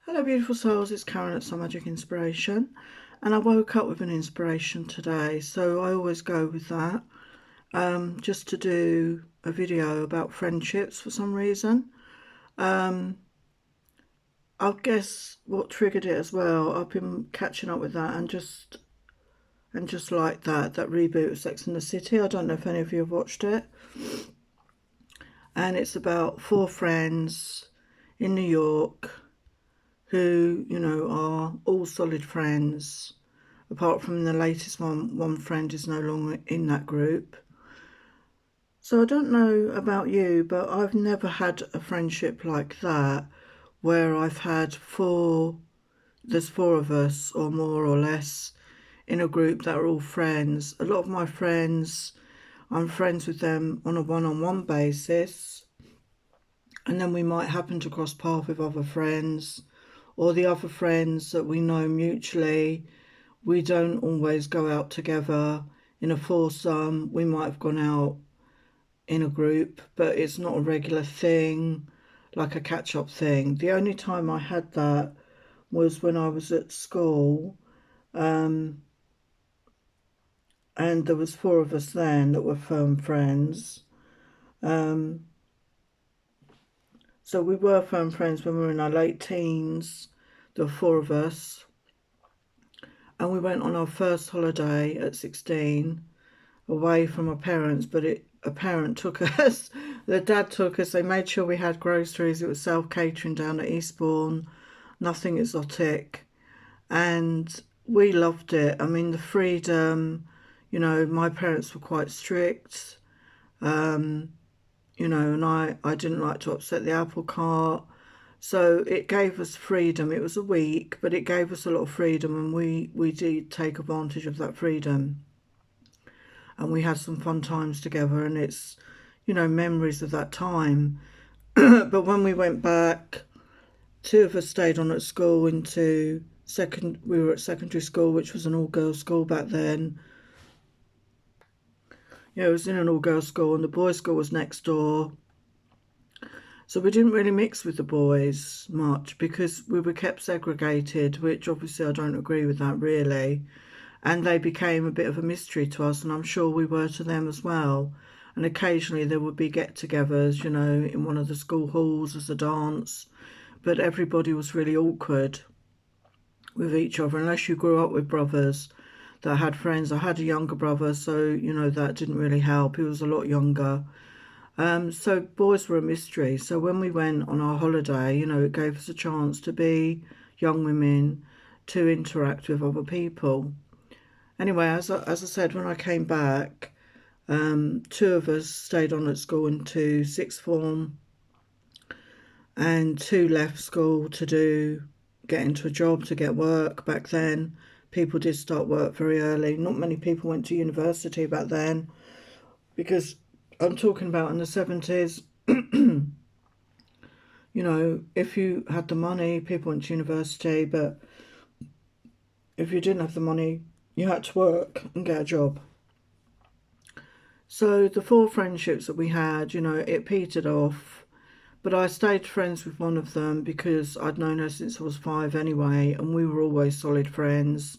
Hello beautiful souls, it's Karen at Soul Magic Inspiration, and I woke up with an inspiration today, so I always go with that, just to do a video about friendships for some reason. I guess what triggered it as well, I've been catching up with that and just like that reboot of Sex and the City. I don't know if any of you have watched it, and it's about four friends in New York who, are all solid friends. Apart from the latest one friend is no longer in that group. So I don't know about you, but I've never had a friendship like that where I've had there's four of us or more or less in a group that are all friends. A lot of my friends, I'm friends with them on a one-on-one basis, and then we might happen to cross paths with other friends, or the other friends that we know mutually. We don't always go out together in a foursome. We might have gone out in a group, but it's not a regular thing, like a catch-up thing. The only time I had that was when I was at school, and there was four of us then that were firm friends. So we were firm friends when we were in our late teens, the four of us, and we went on our first holiday at 16 away from our parents, but a parent took us. The dad took us. They made sure we had groceries. It was self-catering down at Eastbourne, nothing exotic, and we loved it. I mean, the freedom. My parents were quite strict. And I didn't like to upset the apple cart. So it gave us freedom. It was a week, but it gave us a lot of freedom, and we did take advantage of that freedom. And we had some fun times together, and it's, memories of that time. But when we went back, two of us stayed on at school into we were at secondary school, which was an all-girls school back then. Yeah, it was in an all-girls school, and the boys' school was next door. So we didn't really mix with the boys much because we were kept segregated, which obviously I don't agree with that really. And they became a bit of a mystery to us, and I'm sure we were to them as well. And occasionally there would be get-togethers, in one of the school halls as a dance, but everybody was really awkward with each other unless you grew up with brothers that had friends. I had a younger brother, so that didn't really help. He was a lot younger. So boys were a mystery. So when we went on our holiday, it gave us a chance to be young women, to interact with other people. Anyway, as I said, when I came back, two of us stayed on at school into sixth form, and two left school to get into a job, to get work. Back then, people did start work very early. Not many people went to university back then, because I'm talking about in the 70s. If you had the money, people went to university, but if you didn't have the money, you had to work and get a job. So the four friendships that we had, it petered off, but I stayed friends with one of them because I'd known her since I was 5 anyway, and we were always solid friends.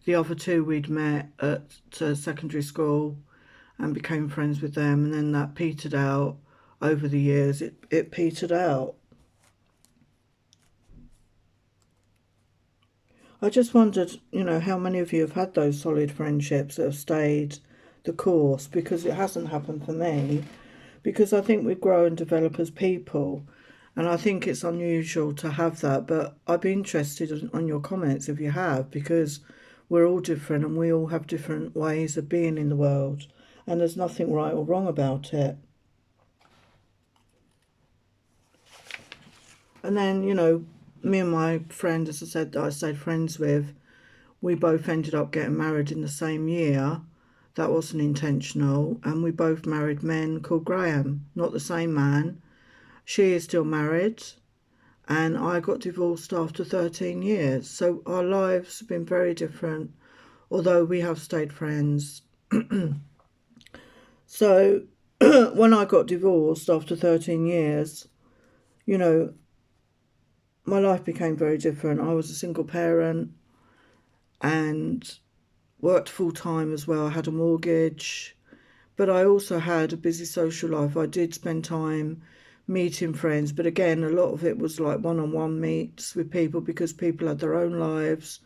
The other two we'd met at secondary school and became friends with them, and then that petered out over the years. It petered out. I just wondered, how many of you have had those solid friendships that have stayed the course, because it hasn't happened for me. Because I think we grow and develop as people, and I think it's unusual to have that. But I'd be interested on your comments if you have, because we're all different and we all have different ways of being in the world, and there's nothing right or wrong about it. And then, me and my friend, as I said, that I stayed friends with, we both ended up getting married in the same year. That wasn't intentional. And we both married men called Graham, not the same man. She is still married, and I got divorced after 13 years. So our lives have been very different, although we have stayed friends. So when I got divorced after 13 years, my my life became very different. I was a single parent and worked full-time as well. I had a mortgage, but I also had a busy social life. I did spend time meeting friends, but again, a lot of it was like one-on-one meets with people because people had their own lives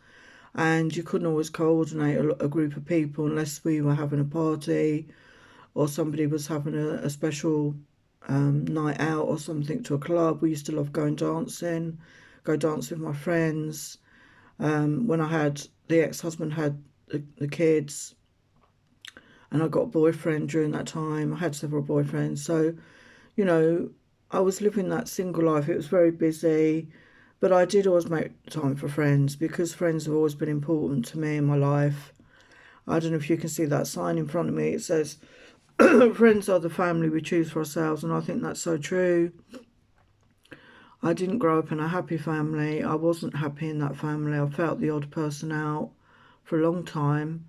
and you couldn't always coordinate a group of people unless we were having a party or somebody was having a special night out or something to a club. We used to love going dancing, go dance with my friends. When I had, the ex-husband had the kids, and I got a boyfriend during that time. I had several boyfriends. So, you know, I was living that single life. It was very busy, but I did always make time for friends because friends have always been important to me in my life. I don't know if you can see that sign in front of me. It says, friends are the family we choose for ourselves, and I think that's so true. I didn't grow up in a happy family. I wasn't happy in that family. I felt the odd person out for a long time.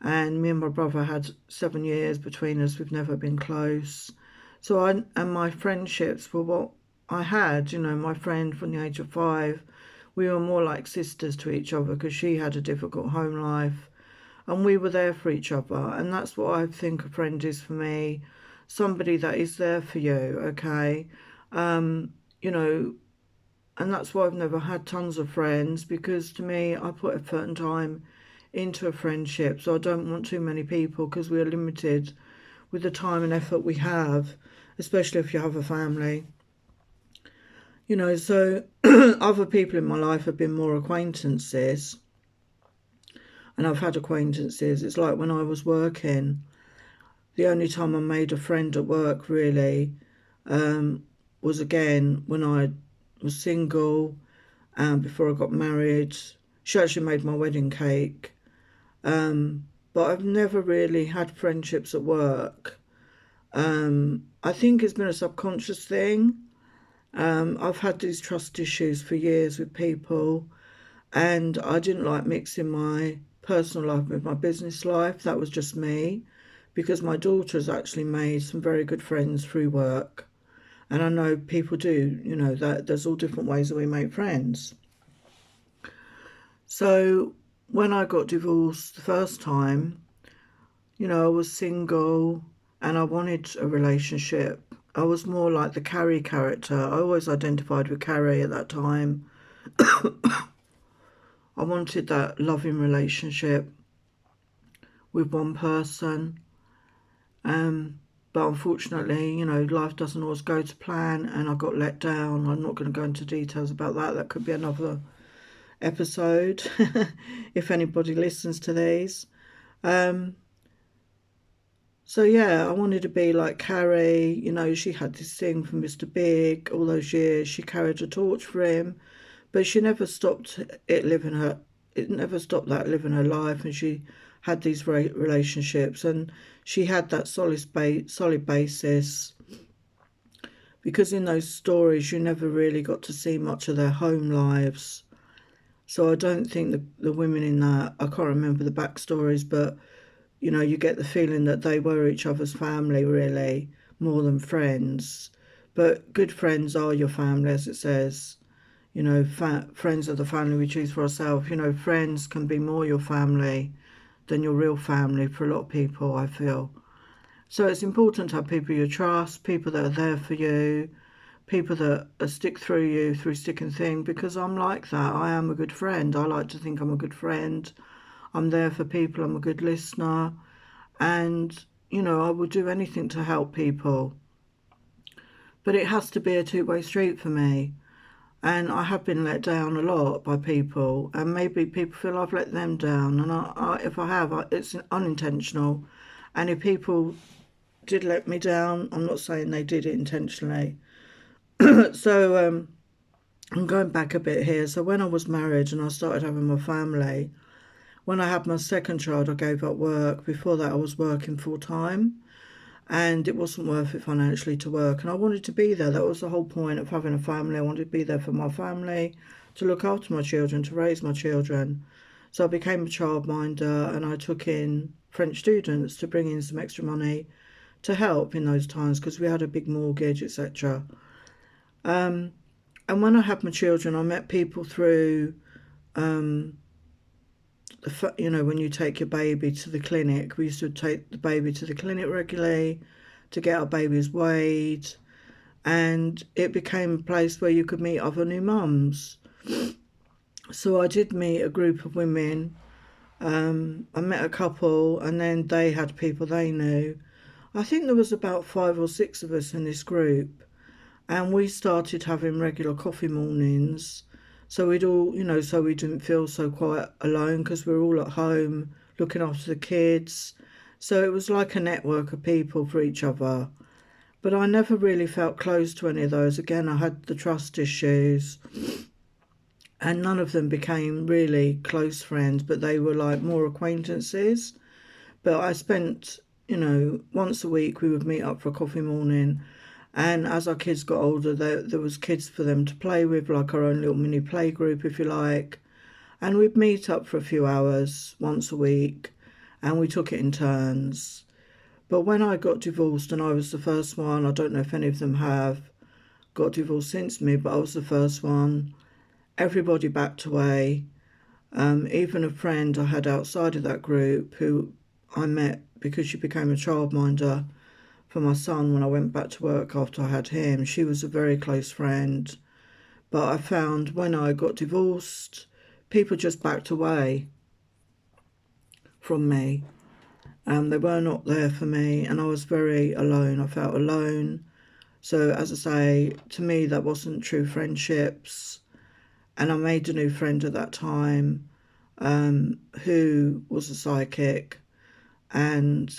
And me and my brother had 7 years between us. We've never been close. So and my friendships were what I had. You know, my friend from the age of 5, we were more like sisters to each other because she had a difficult home life. And we were there for each other. And that's what I think a friend is for me. Somebody that is there for you, okay? You know, and that's why I've never had tons of friends, because to me, I put effort and time into a friendship. So I don't want too many people because we are limited with the time and effort we have, especially if you have a family. You know, so other people in my life have been more acquaintances. And I've had acquaintances. It's like when I was working, the only time I made a friend at work really was again when I was single and before I got married. She actually made my wedding cake. But I've never really had friendships at work. I think it's been a subconscious thing. I've had these trust issues for years with people, and I didn't like mixing my personal life with my business life. That was just me, because my daughter has actually made some very good friends through work. And I know people do, you know, that there's all different ways that we make friends. So when I got divorced the first time, you know, I was single and I wanted a relationship. I was more like the Carrie character. I always identified with Carrie at that time. I wanted that loving relationship with one person. But unfortunately, you know, life doesn't always go to plan and I got let down. I'm not going to go into details about that. That could be another episode if anybody listens to these. So yeah, I wanted to be like Carrie. You know, she had this thing for Mr. Big all those years. She carried a torch for him, but she never stopped it living her. It never stopped that living her life, and she had these relationships, and she had that solid basis. Because in those stories, you never really got to see much of their home lives. So I don't think the women in that, I can't remember the backstories, but you know, you get the feeling that they were each other's family, really, more than friends. But good friends are your family, as it says. You know, friends are the family we choose for ourselves. You know, friends can be more your family than your real family for a lot of people, I feel. So it's important to have people you trust, people that are there for you, people that stick through you through thick and thin, because I'm like that. I am a good friend. I like to think I'm a good friend. I'm there for people. I'm a good listener. And, you know, I would do anything to help people. But it has to be a two-way street for me. And I have been let down a lot by people. And maybe people feel I've let them down. And if I have, it's unintentional. And if people did let me down, I'm not saying they did it intentionally. So I'm going back a bit here. So when I was married and I started having my family, when I had my second child, I gave up work. Before that, I was working full time and it wasn't worth it financially to work. And I wanted to be there. That was the whole point of having a family. I wanted to be there for my family, to look after my children, to raise my children. So I became a childminder and I took in French students to bring in some extra money to help in those times because we had a big mortgage, etc. And when I had my children, I met people through, you know, when you take your baby to the clinic. We used to take the baby to the clinic regularly to get our babies weighed, and it became a place where you could meet other new mums. So I did meet a group of women. I met a couple, and then they had people they knew. I think there was about 5 or 6 of us in this group, and we started having regular coffee mornings. So we'd all, you know, so we didn't feel so quite alone because we were all at home looking after the kids. So it was like a network of people for each other. But I never really felt close to any of those. Again, I had the trust issues, and none of them became really close friends, but they were like more acquaintances. But I spent, you know, once a week we would meet up for a coffee morning. And as our kids got older, there was kids for them to play with, like our own little mini play group, if you like. And we'd meet up for a few hours once a week, and we took it in turns. But when I got divorced, and I was the first one, I don't know if any of them have got divorced since me, but I was the first one, everybody backed away. Even a friend I had outside of that group who I met because she became a childminder for my son when I went back to work after I had him. She was a very close friend. But I found when I got divorced, people just backed away from me. They were not there for me, and I was very alone. I felt alone. So as I say, to me that wasn't true friendships. And I made a new friend at that time, who was a psychic, and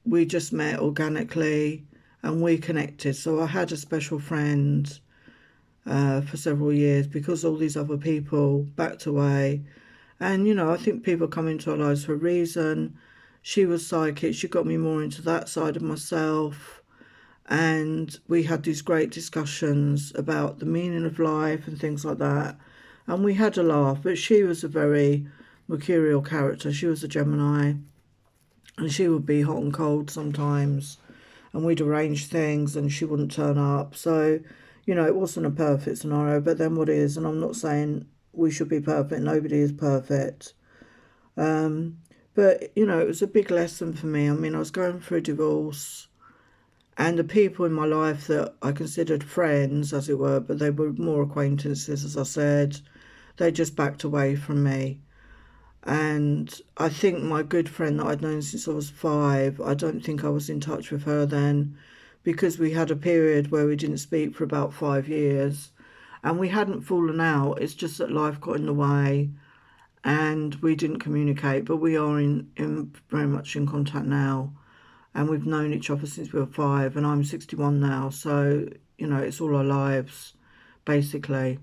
we just met organically and we connected. So I had a special friend for several years because all these other people backed away. And, you know, I think people come into our lives for a reason. She was psychic. She got me more into that side of myself. And we had these great discussions about the meaning of life and things like that. And we had a laugh. But she was a very mercurial character. She was a Gemini. And she would be hot and cold sometimes. And we'd arrange things and she wouldn't turn up. So, you know, it wasn't a perfect scenario. But then what is, and I'm not saying we should be perfect. Nobody is perfect. But, you know, it was a big lesson for me. I mean, I was going through a divorce. And the people in my life that I considered friends, as it were, but they were more acquaintances, as I said, they just backed away from me. And I think my good friend that I'd known since I was 5, I don't think I was in touch with her then, because we had a period where we didn't speak for about 5 years. And we hadn't fallen out, it's just that life got in the way and we didn't communicate. But we are in very much in contact now. And we've known each other since we were 5, and I'm 61 now. So, you know, it's all our lives, basically.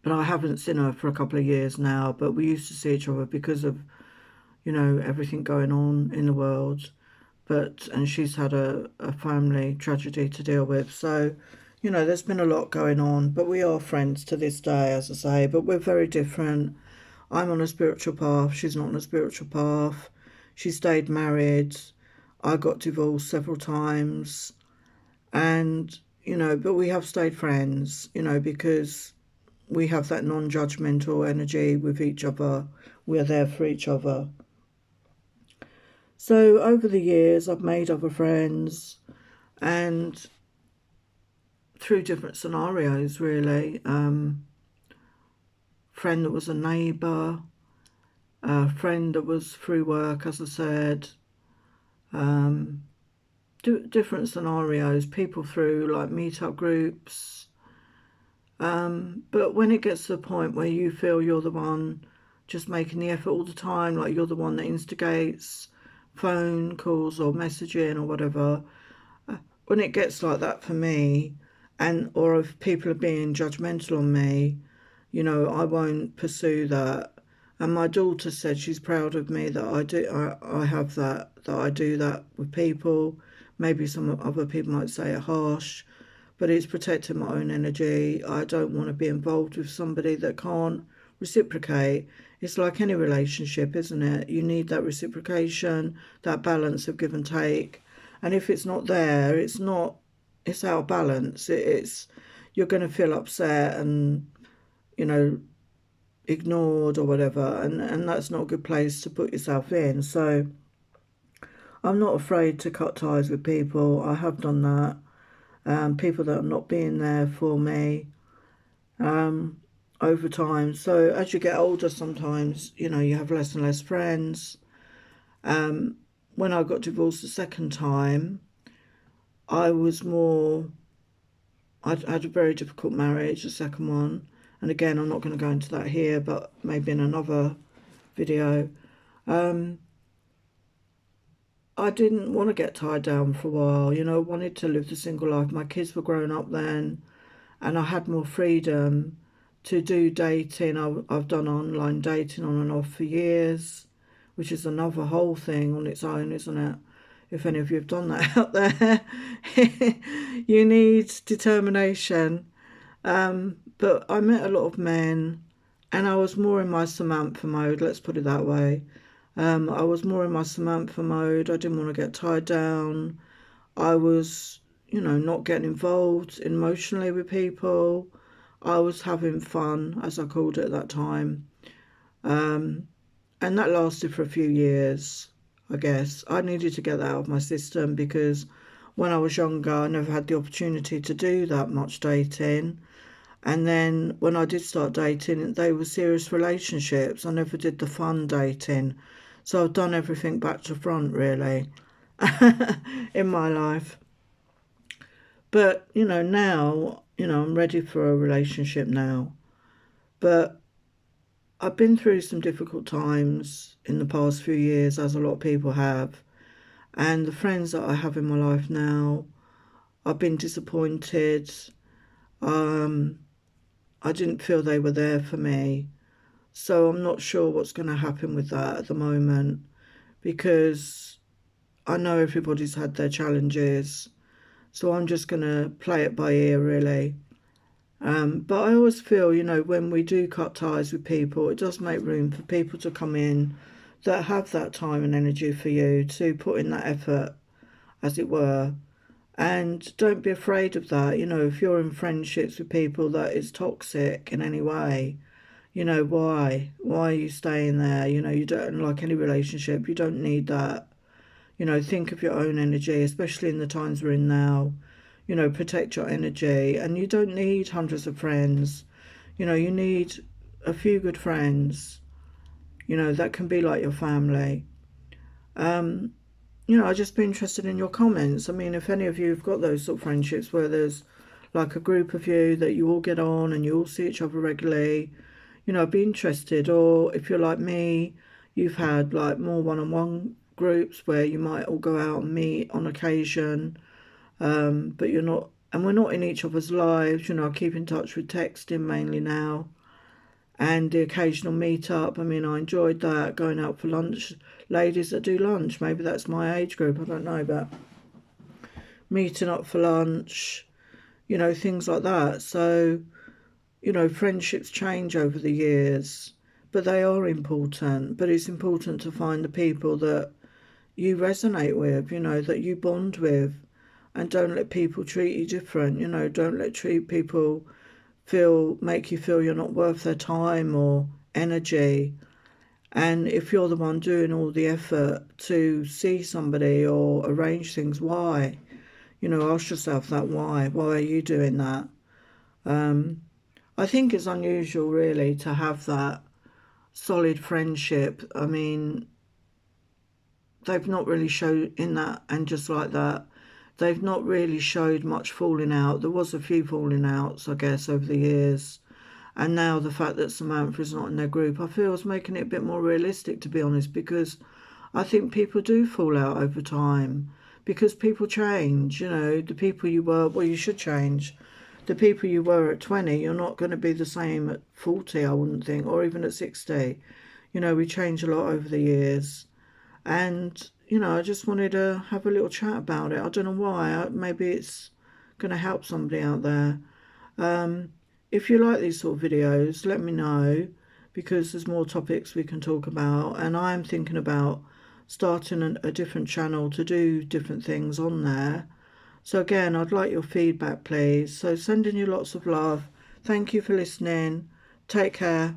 But I haven't seen her for a couple of years now. But we used to see each other because of, you know, everything going on in the world. And she's had a family tragedy to deal with. So, you know, there's been a lot going on. But we are friends to this day, as I say. But we're very different. I'm on a spiritual path. She's not on a spiritual path. She stayed married. I got divorced several times, and, you know, but we have stayed friends, you know, because we have that non-judgmental energy with each other. We're there for each other. So over the years, I've made other friends, and through different scenarios, really. Friend that was a neighbour, a friend that was through work, as I said. Different scenarios, people through like meetup groups. But when it gets to the point where you feel you're the one just making the effort all the time, like you're the one that instigates phone calls or messaging or whatever, when it gets like that for me, or if people are being judgmental on me, you know, I won't pursue that. And my daughter said she's proud of me that I have that I do that with people. Maybe some other people might say it harsh, but it's protecting my own energy. I don't want to be involved with somebody that can't reciprocate. It's like any relationship, isn't it? You need that reciprocation, that balance of give and take. And if it's not there, it's out of balance. It's, you're going to feel upset and, you know, ignored or whatever, and that's not a good place to put yourself in. So I'm not afraid to cut ties with people. I have done that. People that are not being there for me over time. So as you get older, sometimes, you know, you have less and less friends. When I got divorced the second time, I was more, I'd had a very difficult marriage, the second one. And again, I'm not going to go into that here, but maybe in another video. I didn't want to get tied down for a while, you know, I wanted to live the single life. My kids were growing up then, and I had more freedom to do dating. I've done online dating on and off for years, which is another whole thing on its own, isn't it? If any of you have done that out there, you need determination. But I met a lot of men, and I was more in my Samantha mode, let's put it that way. I was more in my Samantha mode. I didn't want to get tied down. I was, you know, not getting involved emotionally with people. I was having fun, as I called it at that time. And that lasted for a few years, I guess. I needed to get that out of my system because when I was younger, I never had the opportunity to do that much dating. And then when I did start dating, they were serious relationships. I never did the fun dating. So I've done everything back to front, really, in my life. But, you know, now, you know, I'm ready for a relationship now. But I've been through some difficult times in the past few years, as a lot of people have. And the friends that I have in my life now, I've been disappointed. I didn't feel they were there for me. So I'm not sure what's going to happen with that at the moment, because I know everybody's had their challenges. So I'm just going to play it by ear, really. But I always feel, you know, when we do cut ties with people, it does make room for people to come in that have that time and energy for you to put in that effort, as it were. And don't be afraid of that. You know, if you're in friendships with people that is toxic in any way, you know, why? Why are you staying there? You know, you don't like any relationship. You don't need that. You know, think of your own energy, especially in the times we're in now. You know, protect your energy. And you don't need hundreds of friends. You know, you need a few good friends. You know, that can be like your family. You know, I'd just be interested in your comments. I mean, if any of you have got those sort of friendships where there's like a group of you that you all get on and you all see each other regularly, you know, I'd be interested. Or if you're like me, you've had like more one-on-one groups where you might all go out and meet on occasion, but you're not, and we're not in each other's lives. You know, I keep in touch with texting mainly now, and the occasional meet up. I mean, I enjoyed that, going out for lunch. Ladies that do lunch, maybe that's my age group, I don't know, but meeting up for lunch, you know, things like that. So, you know, friendships change over the years, but they are important. But it's important to find the people that you resonate with, you know, that you bond with, and don't let people treat you different. You know, don't let people make you feel you're not worth their time or energy. And if you're the one doing all the effort to see somebody or arrange things, why? You know, ask yourself that why. Why are you doing that? I think it's unusual, really, to have that solid friendship. I mean, they've not really showed in that, and just like that, they've not really showed much falling out. There was a few falling outs, I guess, over the years. And now the fact that Samantha is not in their group, I feel is making it a bit more realistic, to be honest, because I think people do fall out over time because people change. You know, the people you were, well, you should change. The people you were at 20, you're not going to be the same at 40, I wouldn't think, or even at 60. You know, we change a lot over the years. And, you know, I just wanted to have a little chat about it. I don't know why. Maybe it's going to help somebody out there. If you like these sort of videos, let me know, because there's more topics we can talk about. And I'm thinking about starting a different channel to do different things on there. So again, I'd like your feedback, please. So sending you lots of love. Thank you for listening. Take care.